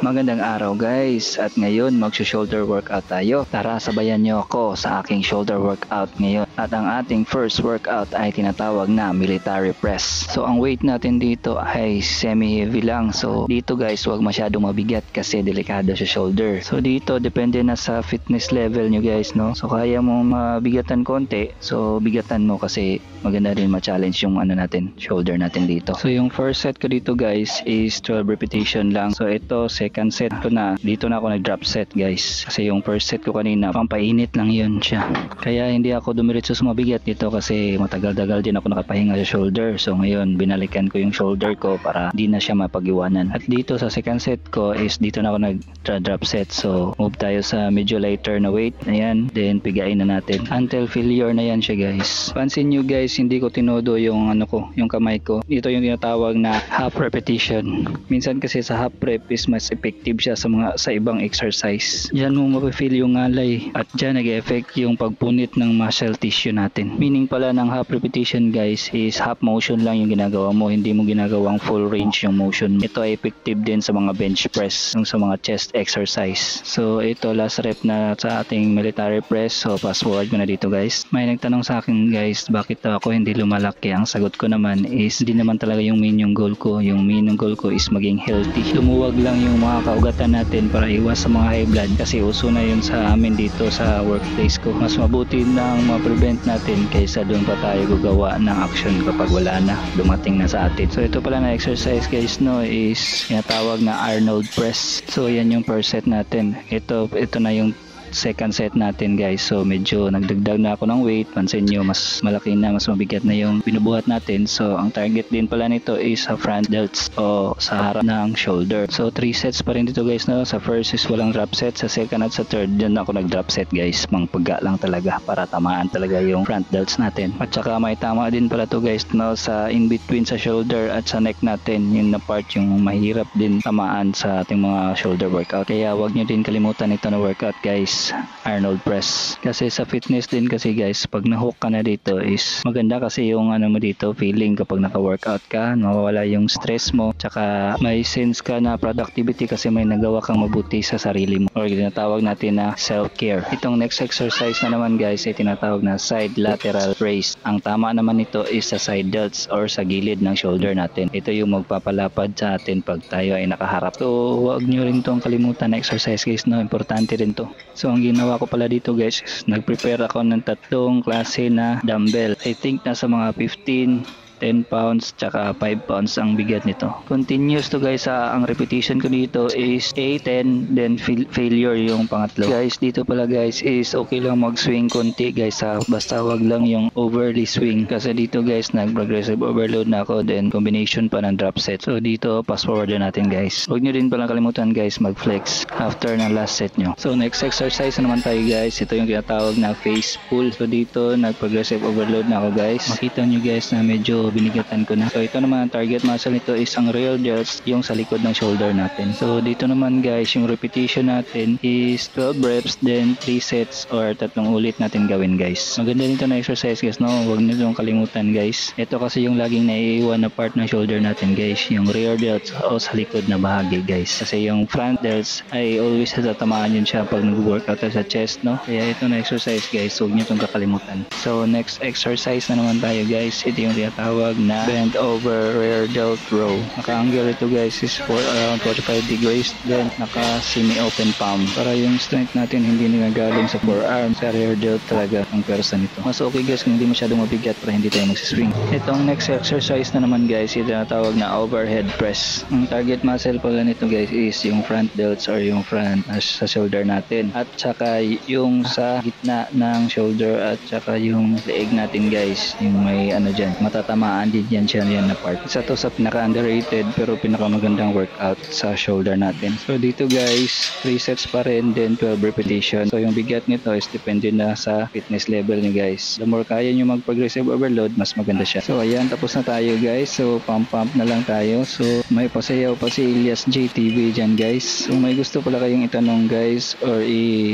Magandang araw guys, at ngayon mag-shoulder workout tayo. Tara, sabayan nyo ako sa aking shoulder workout ngayon. At ang ating first workout ay tinatawag na military press. So ang weight natin dito ay semi-heavy lang. So dito guys, huwag masyadong mabigat kasi delikado sa shoulder. So dito depende na sa fitness level nyo guys, no. So kaya mo mabigatan konti, so bigatan mo kasi maganda rin ma-challenge yung natin, shoulder natin dito. So yung first set ko dito guys is 12 repetition lang. So ito second set ko na, dito na ako nag-drop set guys. Kasi yung first set ko kanina, pampainit lang yun siya. Kaya hindi ako dumiretso sa mabigat dito kasi matagal-tagal din ako nakapahinga sa shoulder. So ngayon, binalikan ko yung shoulder ko para di na siya mapag-iwanan. At dito sa second set ko is dito na ako nag-drop set. So move tayo sa medyo lighter na weight. Ayan, then pigain na natin. Until failure na yan siya guys. Pansin nyo guys, hindi ko tinodo yung yung kamay ko. Ito yung tinatawag na half repetition. Minsan kasi sa half rep is mas effective siya sa ibang exercise. Diyan mo mapifeel yung ngalay at diyan nag-effect yung pagpunit ng muscle tissue natin. Meaning pala ng half repetition guys is half motion lang yung ginagawa mo, hindi mo ginagawang full range yung motion. Ito ay effective din sa mga bench press, yung sa mga chest exercise. So ito last rep na sa ating military press. So fast forward ko na dito guys. May nagtanong sa akin guys, bakit ako hindi lumalaki? Ang sagot ko naman is hindi naman talaga yung main yung goal ko. Yung main yung goal ko is maging healthy. Lumuwag lang yung mga kaugatan natin para iwas sa mga high blood kasi uso na yun sa amin dito sa workplace ko. Mas mabuti nang ma-prevent natin kaysa doon pa tayo gagawa ng action kapag wala na, dumating na sa atin. So ito pala na exercise guys no is tinatawag na Arnold press. So yan yung per set natin. Ito na yung second set natin guys. So medyo nagdagdag na ako ng weight. Pansin nyo mas malaki na, mas mabigat na yung binubuhat natin. So ang target din pala nito is sa front delts o sa harap ng shoulder. So 3 sets pa rin dito guys no. Sa first is walang drop set. Sa second at sa third dyan ako nag drop set guys. Mangpaga lang talaga para tamaan talaga yung front delts natin. At saka may tama din pala to guys no sa in between sa shoulder at sa neck natin. Yung na part yung mahirap din tamaan sa ating mga shoulder workout. Kaya wag nyo din kalimutan ito na workout guys, Arnold press. Kasi sa fitness din kasi guys, pag na-hook ka na dito is maganda kasi yung mo dito, feeling kapag naka-workout ka, mawawala yung stress mo, tsaka may sense ka na productivity kasi may nagawa kang mabuti sa sarili mo, or tinatawag natin na self-care. Itong next exercise na naman guys ay tinatawag na side lateral raise. Ang tama naman nito is sa side delts or sa gilid ng shoulder natin. Ito yung magpapalapad sa atin pag tayo ay nakaharap. So huwag nyo rin tong kalimutan na exercise guys no, importante rin to. So ang ginawa ko pala dito guys, nag-prepare ako ng tatlong klase na dumbbell. I think nasa mga 15, 10 pounds tsaka 5 pounds ang bigat nito. Continuous to guys. Ang repetition ko dito is 8, 10, then failure yung pangatlo. Guys, dito pala guys is okay lang mag-swing konti guys basta wag lang yung overly swing. Kasi dito guys nag-progressive overload na ako, then combination pa ng drop set. So dito fast forward na natin guys. Huwag nyo din palang kalimutan guys mag-flex after ng last set nyo. So next exercise na naman tayo guys. Ito yung tinatawag na face pull. So dito nag-progressive overload na ako guys. Makita nyo guys na medyo binigatan ko na. So ito naman ang target muscle nito is ang rear delts, yung sa likod ng shoulder natin. So dito naman guys, yung repetition natin is 12 reps, then 3 sets or 3 ulit natin gawin guys. Maganda nito na exercise guys no, huwag nyo itong kalimutan guys. Ito kasi yung laging naiiwan na part ng shoulder natin guys, yung rear delts o sa likod na bahagi guys. Kasi yung front delts ay always natatamaan yun siya pag nag-workout sa chest no. Kaya ito na exercise guys, huwag nyo itong kakalimutan. So next exercise na naman tayo guys. Ito yung tinatawag na bend over rear delt row. Naka-angle ito guys is for around 45 degrees, then naka semi-open palm para yung strength natin hindi nagagaling sa forearm, sa rear delt talaga ang pwersa nito. Mas okay guys kung hindi masyadong mabigat para hindi tayo magsiswing. Itong next exercise na naman guys, ito na tawag na overhead press. Ang target muscle pala nito guys is yung front delts or yung front sa shoulder natin, at saka yung sa gitna ng shoulder at saka yung leeg natin guys, yung may dyan, matatamaan din yan siya yan na part. Isa to sa pinaka-underrated pero pinaka-magandang workout sa shoulder natin. So dito guys, 3 sets pa rin, then 12 repetition. So yung bigat nito is depende na sa fitness level niyo guys. The more kaya nyo mag-progressive overload, mas maganda siya. So ayan, tapos na tayo guys. So pump na lang tayo. So may pasayaw pa si Elias JTV dyan guys. So may gusto pala kayong itanong guys or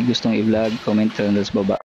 gustong i-vlog, comment sa baba.